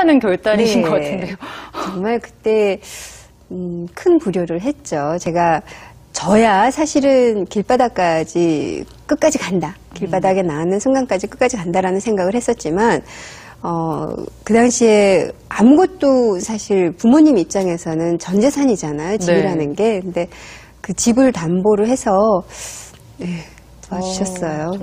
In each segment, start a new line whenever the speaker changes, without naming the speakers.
하는 결단이신
네.
것 같은데요.
정말 그때 큰 불효를 했죠. 제가 저야 사실은 길바닥까지 끝까지 간다. 길바닥에 나가는 순간까지 끝까지 간다라는 생각을 했었지만 그 당시에 아무것도 사실 부모님 입장에서는 전 재산이잖아요. 집이라는 게. 근데 그 집을 담보로 해서 도와주셨어요.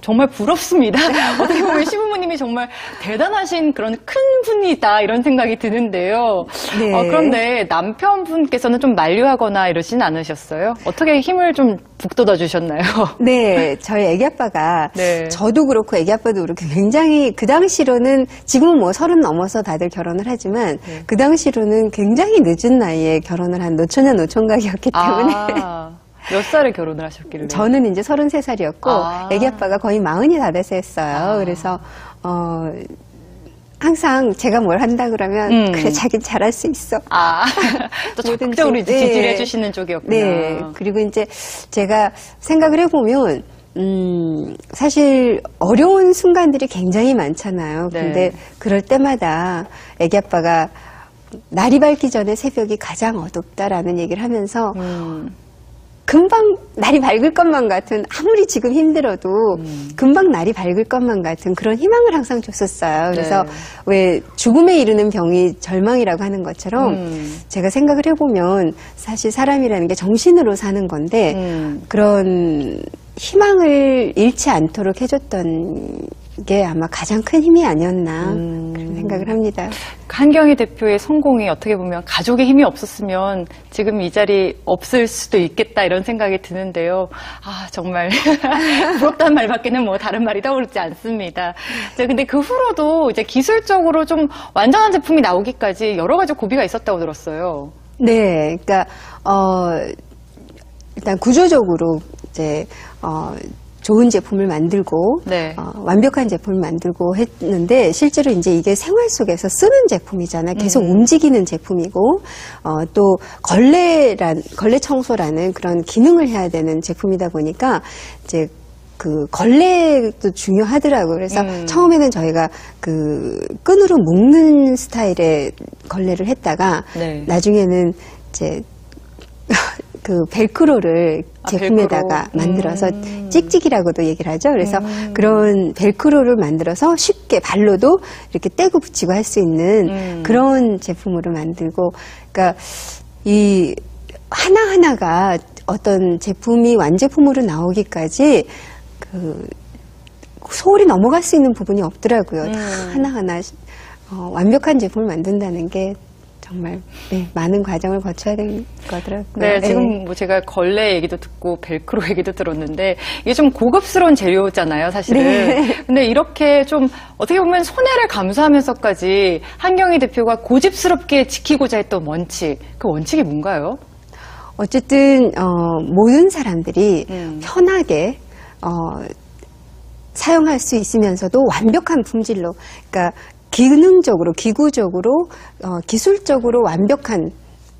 정말 부럽습니다. 어떻게 보면 시부모님이 정말 대단하신 그런 큰 분이다 이런 생각이 드는데요.
네.
그런데 남편분께서는 좀 만류하거나 이러진 않으셨어요? 어떻게 힘을 좀 북돋아 주셨나요?
네, 저희 애기 아빠가
네.
저도 그렇고 애기 아빠도 그렇고 굉장히 그 당시로는 지금은 뭐 30 넘어서 다들 결혼을 하지만 그 당시로는 굉장히 늦은 나이에 결혼을 한 노처녀 노총각이었기 때문에
몇 살에 결혼을 하셨길래?
저는 이제 33살이었고 애기 아빠가 거의 40이 다 돼서 했어요. 그래서 항상 제가 뭘 한다 그러면 그래 자기 잘할 수 있어.
또 적극적으로 지지를 해주시는 쪽이었구나.
네. 그리고 이제 제가 생각을 해보면 사실 어려운 순간들이 굉장히 많잖아요.
네.
근데 그럴 때마다 애기 아빠가 날이 밝기 전에 새벽이 가장 어둡다라는 얘기를 하면서 금방 날이 밝을 것만 같은, 아무리 지금 힘들어도 금방 날이 밝을 것만 같은 그런 희망을 항상 줬었어요. 그래서
네.
왜 죽음에 이르는 병이 절망이라고 하는 것처럼 제가 생각을 해보면 사실 사람이라는 게 정신으로 사는 건데 그런 희망을 잃지 않도록 해줬던 게 아마 가장 큰 힘이 아니었나 그런 생각을 합니다.
한경희 대표의 성공이 어떻게 보면 가족의 힘이 없었으면 지금 이 자리 없을 수도 있겠다 이런 생각이 드는데요. 정말 부럽다는 말밖에는 뭐 다른 말이 떠오르지 않습니다. 근데 그 후로도 이제 기술적으로 좀 완전한 제품이 나오기까지 여러 가지 고비가 있었다고 들었어요.
네, 그러니까 일단 구조적으로 이제 좋은 제품을 만들고
네.
완벽한 제품을 만들고 했는데 실제로 이제 이게 생활 속에서 쓰는 제품이잖아요. 계속 움직이는 제품이고 또 걸레 청소라는 그런 기능을 해야 되는 제품이다 보니까 이제 그 걸레도 중요하더라고요. 그래서 처음에는 저희가 그 끈으로 묶는 스타일의 걸레를 했다가
네.
나중에는 이제 그 벨크로를 제품에다가
벨크로.
만들어서 찍찍이라고도 얘기를 하죠. 그래서 그런 벨크로를 만들어서 쉽게 발로도 이렇게 떼고 붙이고 할 수 있는 그런 제품으로 만들고, 그러니까 이 하나하나가 어떤 제품이 완제품으로 나오기까지 그 소홀히 넘어갈 수 있는 부분이 없더라고요. 다 하나하나 완벽한 제품을 만든다는 게 정말 많은 과정을 거쳐야 되는 거더라고요.
네, 지금 뭐 제가 걸레 얘기도 듣고 벨크로 얘기도 들었는데 이게 좀 고급스러운 재료잖아요, 사실은.
네.
근데 이렇게 좀 어떻게 보면 손해를 감수하면서까지 한경희 대표가 고집스럽게 지키고자 했던 원칙, 그 원칙이 뭔가요?
어쨌든 모든 사람들이 편하게 사용할 수 있으면서도 완벽한 품질로, 그러니까 기능적으로, 기구적으로, 기술적으로 완벽한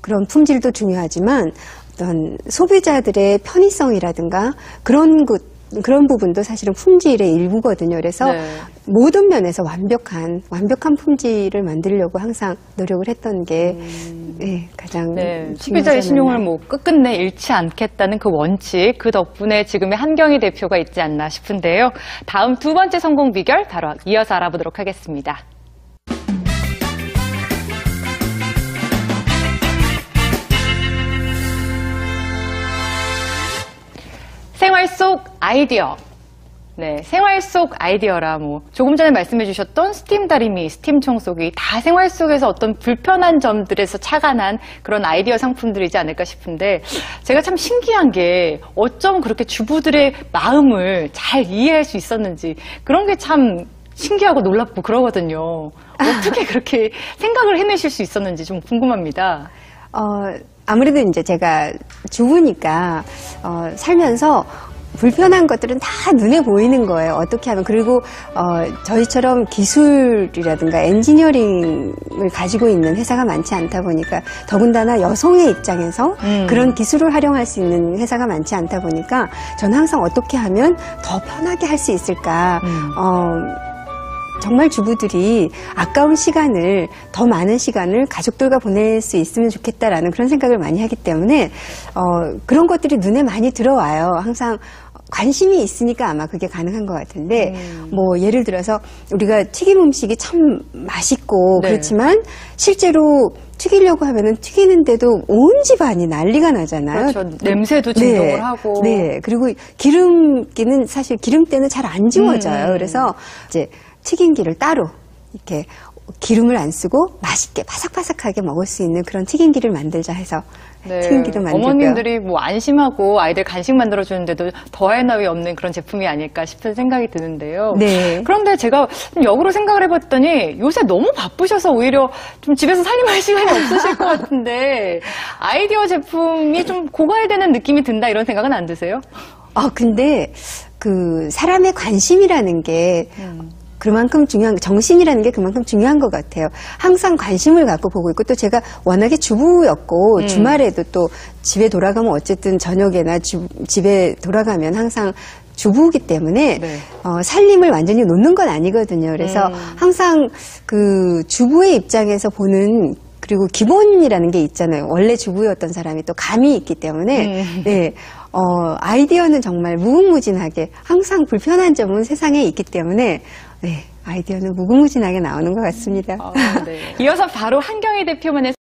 그런 품질도 중요하지만 어떤 소비자들의 편의성이라든가 그런 부분도 사실은 품질의 일부거든요. 그래서
네.
모든 면에서 완벽한 품질을 만들려고 항상 노력을 했던 게 가장
소비자의 신용을 뭐 끝끝내 잃지 않겠다는 그 원칙, 그 덕분에 지금의 한경희 대표가 있지 않나 싶은데요. 다음 두 번째 성공 비결 바로 이어서 알아보도록 하겠습니다. 생활 속 아이디어. 네, 생활 속 아이디어라 조금 전에 말씀해 주셨던 스팀 다리미, 스팀 청소기 다 생활 속에서 어떤 불편한 점들에서 착안한 그런 아이디어 상품들이지 않을까 싶은데, 제가 참 신기한 게 어쩜 그렇게 주부들의 마음을 잘 이해할 수 있었는지 그런 게 참 신기하고 놀랍고 그러거든요. 어떻게 그렇게 생각을 해내실 수 있었는지 좀 궁금합니다.
아무래도 이제 제가 주부니까 살면서 불편한 것들은 다 눈에 보이는 거예요. 어떻게 하면. 그리고 저희처럼 기술이라든가 엔지니어링을 가지고 있는 회사가 많지 않다 보니까, 더군다나 여성의 입장에서 그런 기술을 활용할 수 있는 회사가 많지 않다 보니까 저는 항상 어떻게 하면 더 편하게 할 수 있을까, 정말 주부들이 아까운 시간을, 더 많은 시간을 가족들과 보낼 수 있으면 좋겠다라는 그런 생각을 많이 하기 때문에 그런 것들이 눈에 많이 들어와요. 항상 관심이 있으니까 아마 그게 가능한 것 같은데, 뭐 예를 들어서 우리가 튀김 음식이 참 맛있고
네.
그렇지만 실제로 튀기려고 하면은 튀기는데도 온 집안이 난리가 나잖아요.
그렇죠. 냄새도 진동을 하고.
네. 그리고 기름기는 사실 기름때는 잘 안 지워져요. 그래서 이제 튀김기를 따로 이렇게 기름을 안 쓰고 맛있게 바삭바삭하게 먹을 수 있는 그런 튀김기를 만들자 해서
네.
튀김기도 만들고요.
어머님들이 뭐 안심하고 아이들 간식 만들어주는데도 더할 나위 없는 그런 제품이 아닐까 싶은 생각이 드는데요.
네.
그런데 제가 좀 역으로 생각을 해봤더니 요새 너무 바쁘셔서 오히려 좀 집에서 살림할 시간이 없으실 것 같은데 아이디어 제품이 좀 고갈되는 느낌이 든다 이런 생각은 안 드세요?
근데 그 사람의 관심이라는 게 그만큼 정신이라는 게 그만큼 중요한 것 같아요. 항상 관심을 갖고 보고 있고, 또 제가 워낙에 주부였고, 주말에도 또 집에 돌아가면 어쨌든 저녁에나 집에 돌아가면 항상 주부이기 때문에,
네.
살림을 완전히 놓는 건 아니거든요. 그래서 항상 그 주부의 입장에서 보는 그리고 기본이라는 게 있잖아요. 원래 주부였던 사람이 또 감이 있기 때문에, 네. 아이디어는 정말 무궁무진하게 항상 불편한 점은 세상에 있기 때문에, 네. 아이디어는 무궁무진하게 나오는 것 같습니다.
네. 이어서 바로 한경희 대표만의